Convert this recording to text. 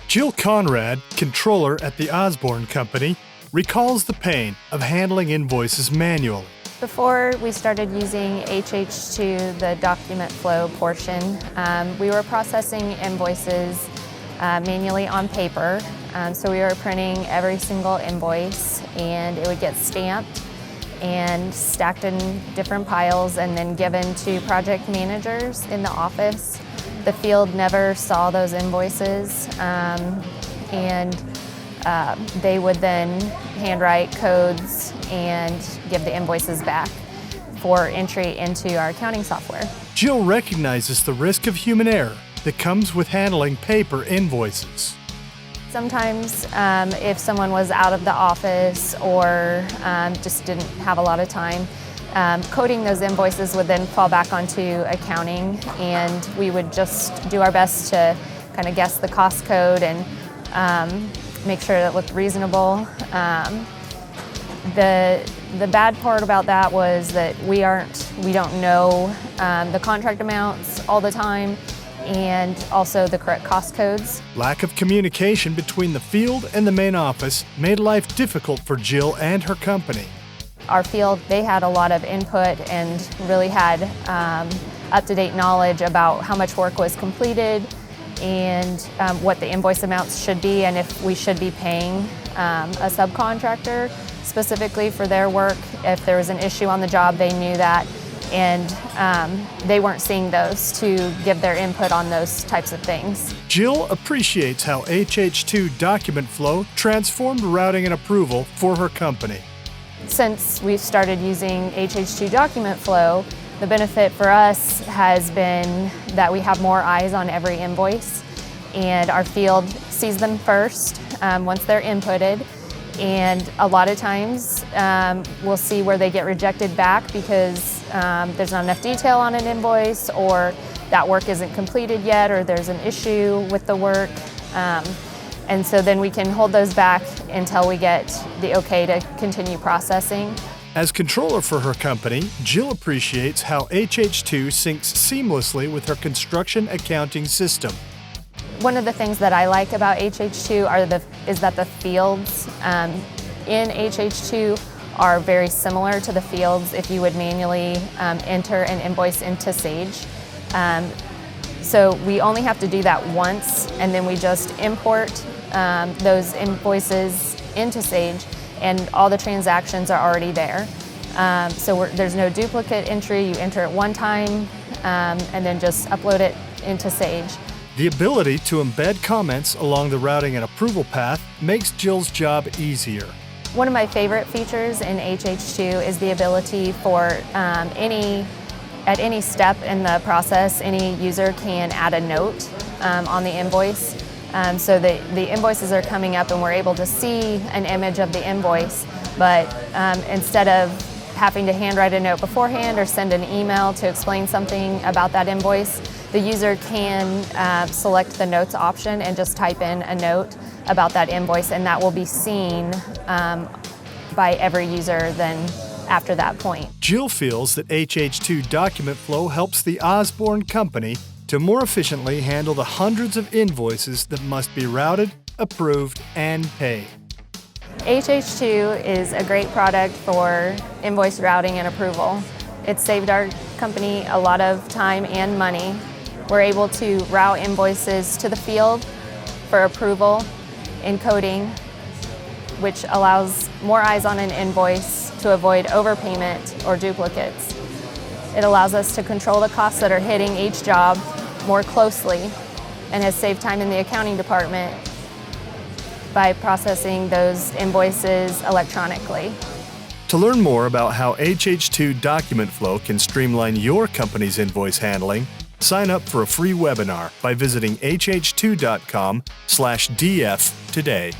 Jill Conrad, controller at the Osborne Company, recalls the pain of handling invoices manually. Before we started using hh2, the document flow portion, we were processing invoices manually on paper. So we were printing every single invoice, and it would get stamped and stacked in different piles and then given to project managers in the office. The field never saw those invoices, and they would then handwrite codes and give the invoices back for entry into our accounting software. Jill recognizes the risk of human error that comes with handling paper invoices. Sometimes if someone was out of the office or just didn't have a lot of time, coding those invoices would then fall back onto accounting, and we would just do our best to kind of guess the cost code and make sure that it looked reasonable. The bad part about that was that we don't know the contract amounts all the time, and also the correct cost codes. Lack of communication between the field and the main office made life difficult for Jill and her company. Our field, they had a lot of input and really had up-to-date knowledge about how much work was completed and what the invoice amounts should be, and if we should be paying a subcontractor specifically for their work. If there was an issue on the job, they knew that, and they weren't seeing those to give their input on those types of things. Jill appreciates how hh2 document flow transformed routing and approval for her company. Since we've started using hh2 document flow, the benefit for us has been that we have more eyes on every invoice, and our field sees them first once they're inputted. And a lot of times we'll see where they get rejected back because there's not enough detail on an invoice, or that work isn't completed yet, or there's an issue with the work. And so then we can hold those back until we get the okay to continue processing. As controller for her company, Jill appreciates how hh2 syncs seamlessly with her construction accounting system. One of the things that I like about hh2 is that the fields in hh2 are very similar to the fields if you would manually enter an invoice into Sage. So we only have to do that once, and then we just import those invoices into Sage, and all the transactions are already there. So there's no duplicate entry. You enter it one time and then just upload it into Sage. The ability to embed comments along the routing and approval path makes Jill's job easier. One of my favorite features in hh2 is the ability for at any step in the process, any user can add a note on the invoice. So the invoices are coming up and we're able to see an image of the invoice, but instead of having to handwrite a note beforehand or send an email to explain something about that invoice, the user can select the notes option and just type in a note about that invoice, and that will be seen by every user then after that point. Jill feels that hh2 document flow helps the Osborne Company to more efficiently handle the hundreds of invoices that must be routed, approved, and paid. hh2 is a great product for invoice routing and approval. It's saved our company a lot of time and money. We're able to route invoices to the field for approval and coding, which allows more eyes on an invoice to avoid overpayment or duplicates. It allows us to control the costs that are hitting each job more closely, and has saved time in the accounting department by processing those invoices electronically. To learn more about how hh2 document flow can streamline your company's invoice handling, sign up for a free webinar by visiting hh2.com/df today.